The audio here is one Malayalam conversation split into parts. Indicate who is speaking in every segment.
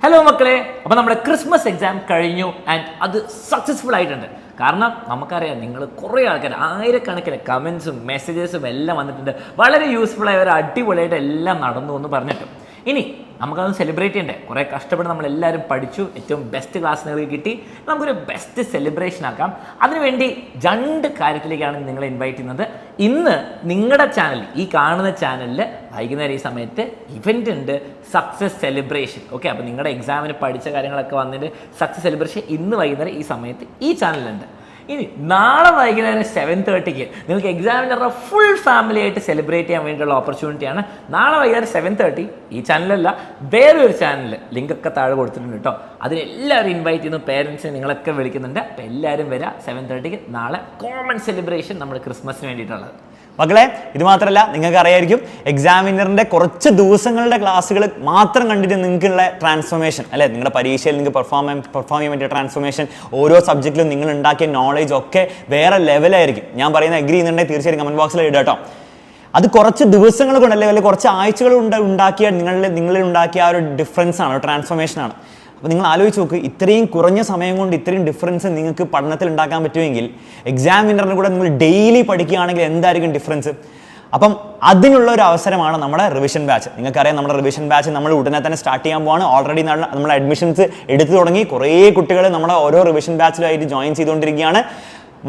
Speaker 1: ഹലോ മക്കളെ, അപ്പോൾ നമ്മുടെ ക്രിസ്മസ് എക്സാം കഴിഞ്ഞു ആൻഡ് അത് സക്സസ്ഫുൾ ആയിട്ടുണ്ട്. കാരണം നമുക്കറിയാം നിങ്ങൾ കുറേ ആൾക്കാർ ആയിരക്കണക്കിന് കമൻസും മെസ്സേജസും എല്ലാം വന്നിട്ടുണ്ട്. വളരെ യൂസ്ഫുൾ ആയ ഒരു അടിപൊളിയായിട്ട് എല്ലാം നടന്നു എന്ന് പറഞ്ഞിട്ട് ഇനി നമുക്കതൊന്ന് സെലിബ്രേറ്റ് ചെയ്യണ്ടേ. കുറേ കഷ്ടപ്പെട്ട് നമ്മളെല്ലാവരും പഠിച്ചു, ഏറ്റവും ബെസ്റ്റ് ക്ലാസ് നിങ്ങൾക്ക് കിട്ടി, നമുക്കൊരു ബെസ്റ്റ് സെലിബ്രേഷൻ ആക്കാം. അതിനുവേണ്ടി രണ്ട് കാര്യത്തിലേക്കാണ് നിങ്ങളെ ഇൻവൈറ്റ് ചെയ്യുന്നത്. ഇന്ന് നിങ്ങളുടെ ചാനൽ, ഈ കാണുന്ന ചാനലിൽ വൈകുന്നേരം ഈ സമയത്ത് ഇവൻ്റ് ഉണ്ട്, സക്സസ് സെലിബ്രേഷൻ. ഓക്കെ, അപ്പോൾ നിങ്ങളുടെ എക്സാമിന് പഠിച്ച കാര്യങ്ങളൊക്കെ വന്നിട്ട് സക്സസ് സെലിബ്രേഷൻ ഇന്ന് വൈകുന്നേരം ഈ സമയത്ത് ഈ ചാനലുണ്ട്. ഇനി നാളെ വൈകുന്നേരം 7:30 നിങ്ങൾക്ക് എക്സാമിനറുടെ ഫുൾ ഫാമിലി ആയിട്ട് സെലിബ്രേറ്റ് ചെയ്യാൻ വേണ്ടിയുള്ള ഓപ്പർച്യൂണിറ്റിയാണ്. നാളെ വൈകുന്നേരം 7:30 ഈ ചാനലല്ല, വേറൊരു ചാനൽ ലിങ്കൊക്കെ താഴെ കൊടുത്തിട്ടുണ്ട് കേട്ടോ. അതിനെല്ലാവരും ഇൻവൈറ്റ് ചെയ്യുന്നു, പേരൻസിനെ നിങ്ങളൊക്കെ വിളിക്കുന്നുണ്ട്. അപ്പോൾ എല്ലാവരും വരിക 7:30 നാളെ കോമൺ സെലിബ്രേഷൻ നമ്മുടെ ക്രിസ്മസിന് വേണ്ടിയിട്ടുള്ളത്.
Speaker 2: മക്കളെ, ഇത് മാത്രമല്ല, നിങ്ങൾക്ക് അറിയായിരിക്കും എക്സാമിനറിൻ്റെ കുറച്ച് ദിവസങ്ങളുടെ ക്ലാസ്സുകൾ മാത്രം കണ്ടിട്ട് നിങ്ങൾക്കുള്ള ട്രാൻസ്ഫോർമേഷൻ അല്ലേ, നിങ്ങളുടെ പരീക്ഷയിൽ നിങ്ങൾക്ക് പെർഫോം ചെയ്യാൻ പറ്റിയ ട്രാൻസ്ഫോർമേഷൻ, ഓരോ സബ്ജക്റ്റിലും നിങ്ങൾ ഉണ്ടാക്കിയ നോളേജ് ഒക്കെ വേറെ ലെവലായിരിക്കും. ഞാൻ പറയുന്നത് എഗ്രി ചെയ്യുന്നുണ്ടെങ്കിൽ തീർച്ചയായും കമൻറ്റ് ബോക്സിൽ ഇടുക കേട്ടോ. അത് കുറച്ച് ദിവസങ്ങൾ കൊണ്ടല്ലേ, അല്ലെങ്കിൽ കുറച്ച് ആഴ്ചകൾ ഉണ്ടാക്കിയ നിങ്ങളിൽ ഉണ്ടാക്കിയ ആ ഒരു ഡിഫറൻസ് ആണ്, ട്രാൻസ്ഫോർമേഷൻ ആണ്. അപ്പോൾ നിങ്ങൾ ആലോചിച്ച് നോക്ക്, ഇത്രയും കുറഞ്ഞ സമയം കൊണ്ട് ഇത്രയും ഡിഫറൻസ് നിങ്ങൾക്ക് പഠനത്തിൽ ഉണ്ടാക്കാൻ പറ്റുമെങ്കിൽ എക്സാമിനറിന് കൂടെ നിങ്ങൾ ഡെയിലി പഠിക്കുകയാണെങ്കിൽ എന്തായിരിക്കും ഡിഫറൻസ്? അപ്പം അതിനുള്ള ഒരു അവസരമാണ് നമ്മുടെ റിവിഷൻ ബാച്ച്. നിങ്ങൾക്കറിയാം, നമ്മുടെ റിവിഷൻ ബാച്ച് നമ്മൾ ഉടനെ തന്നെ സ്റ്റാർട്ട് ചെയ്യാൻ പോവാണ്. ഓൾറെഡി നമ്മൾ അഡ്മിഷൻസ് എടുത്തു തുടങ്ങി. കുറേ കുട്ടികൾ നമ്മുടെ ഓരോ റിവിഷൻ ബാച്ചിലായിട്ട് ജോയിൻ ചെയ്തുകൊണ്ടിരിക്കുകയാണ്.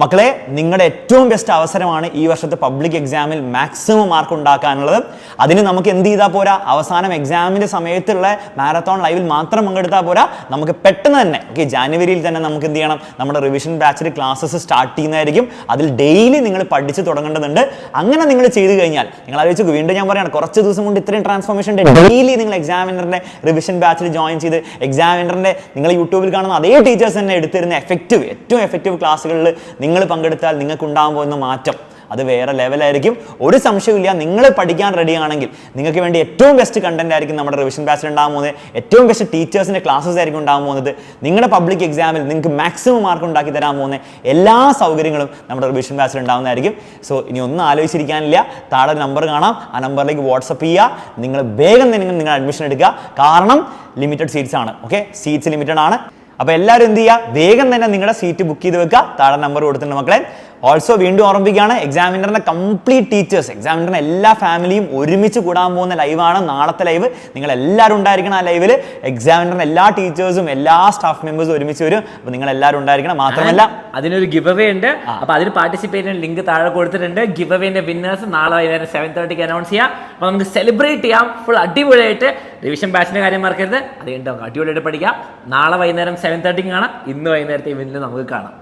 Speaker 2: മക്കളെ, നിങ്ങളുടെ ഏറ്റവും ബെസ്റ്റ് അവസരമാണ് ഈ വർഷത്തെ പബ്ലിക് എക്സാമിൽ മാക്സിമം മാർക്ക് ഉണ്ടാക്കാനുള്ളത്. അതിന് നമുക്ക് എന്ത് ചെയ്താൽ പോരാ, അവസാനം എക്സാമിൻ്റെ സമയത്തുള്ള മാരത്തോൺ ലൈവിൽ മാത്രം പങ്കെടുത്താൽ പോരാ, നമുക്ക് പെട്ടെന്ന് തന്നെ ജാനുവരിയിൽ തന്നെ നമുക്ക് എന്ത് ചെയ്യണം, നമ്മുടെ റിവിഷൻ ബാച്ചിൽ ക്ലാസ്സസ് സ്റ്റാർട്ട് ചെയ്യുന്നതായിരിക്കും. അതിൽ ഡെയിലി നിങ്ങൾ പഠിച്ച് തുടങ്ങേണ്ടതുണ്ട്. അങ്ങനെ നിങ്ങൾ ചെയ്തു കഴിഞ്ഞാൽ, നിങ്ങൾ ആലോചിച്ച്, വീണ്ടും ഞാൻ പറയുകയാണ്, കുറച്ച് ദിവസം കൊണ്ട് ഇത്രയും ട്രാൻസ്ഫോർമേഷൻ ഉണ്ട്. ഡെയിലി നിങ്ങൾ എക്സാമിനറിൻ്റെ റിവിഷൻ ബാച്ചിൽ ജോയിൻ ചെയ്ത് എക്സാമിനറിൻ്റെ നിങ്ങൾ യൂട്യൂബിൽ കാണുന്ന അതേ ടീച്ചേഴ്സ് തന്നെ എടുത്തിരുന്ന ഏറ്റവും എഫക്റ്റീവ് ക്ലാസ്സുകളിൽ നിങ്ങൾ പങ്കെടുത്താൽ നിങ്ങൾക്ക് ഉണ്ടാകാൻ പോകുന്ന മാറ്റം അത് വേറെ ലെവലായിരിക്കും. ഒരു സംശയമില്ല, നിങ്ങൾ പഠിക്കാൻ റെഡിയാണെങ്കിൽ നിങ്ങൾക്ക് വേണ്ടി ഏറ്റവും ബെസ്റ്റ് കണ്ടന്റ് ആയിരിക്കും നമ്മുടെ റിവിഷൻ ബാച്ചിൽ ഉണ്ടാകാൻ പോകുന്നത്. ഏറ്റവും ബെസ്റ്റ് ടീച്ചേഴ്സിൻ്റെ ക്ലാസ്സസ് ആയിരിക്കും ഉണ്ടാകാൻ പോകുന്നത്. നിങ്ങളുടെ പബ്ലിക് എക്സാമിൽ നിങ്ങൾക്ക് മാക്സിമം മാർക്ക് ഉണ്ടാക്കി തരാൻ പോകുന്ന എല്ലാ സൗകര്യങ്ങളും നമ്മുടെ റിവിഷൻ ബാച്ചിൽ ഉണ്ടാകുന്നതായിരിക്കും. സോ ഇനി ഒന്നും ആലോചിച്ചിരിക്കാനില്ല, താഴെ നമ്പർ കാണാം, ആ നമ്പറിലേക്ക് വാട്സപ്പ് ചെയ്യുക. നിങ്ങൾ വേഗം തന്നെ നിങ്ങൾ അഡ്മിഷൻ എടുക്കുക. കാരണം ലിമിറ്റഡ് സീറ്റ്സ് ആണ്. ഓക്കെ, സീറ്റ്സ് ലിമിറ്റഡ് ആണ്. അപ്പോൾ എല്ലാവരും എന്ത് ചെയ്യുക, വേഗം തന്നെ നിങ്ങളുടെ സീറ്റ് ബുക്ക് ചെയ്ത് വെക്കുക. താഴെ നമ്പർ കൊടുത്തിട്ടുണ്ട് മക്കളെ. ഓൾസോ വീണ്ടും ഓർമ്മിപ്പിക്കുകയാണ്, എക്സാമിനറിൻ്റെ കംപ്ലീറ്റ് ടീച്ചേഴ്സ്, എക്സാമിനറിൻ്റെ എല്ലാ ഫാമിലിയും ഒരുമിച്ച് കൂടാൻ പോകുന്ന ലൈവാണ് നാളത്തെ ലൈവ്. നിങ്ങൾ എല്ലാവരും ഉണ്ടായിരിക്കണം ആ ലൈവിൽ. എക്സാമിനറിൻ്റെ എല്ലാ ടീച്ചേഴ്സും എല്ലാ സ്റ്റാഫ് മെമ്പേഴ്സും ഒരുമിച്ച് വരും. അപ്പോൾ നിങ്ങൾ എല്ലാവരും ഉണ്ടായിരിക്കണം. മാത്രമല്ല
Speaker 1: അതിനൊരു ഗിവ് അവേ ഉണ്ട്. അപ്പോൾ അതിന് പാർട്ടിസിപ്പേറ്റ് ചെയ്യാൻ ലിങ്ക് താഴെ കൊടുത്തിട്ടുണ്ട്. ഗിവ് അവേന്റെ വിന്നേഴ്സ് നാളെ വൈകുന്നേരം 7:30 അനൗൺസ് ചെയ്യാം. അപ്പോൾ നമുക്ക് സെലിബ്രേറ്റ് ചെയ്യാം ഫുൾ അടിപൊളിയായിട്ട്. റിവിഷൻ ബാച്ചിന്റെ കാര്യം മറക്കരുത്, അത് ഉണ്ടാവും, അടിപൊളിയായിട്ട് പഠിക്കാം. നാളെ വൈകുന്നേരം 7:30 കാണാം. ഇന്ന് വൈകുന്നേരത്തെ ഇവന്റിൽ നമുക്ക് കാണാം.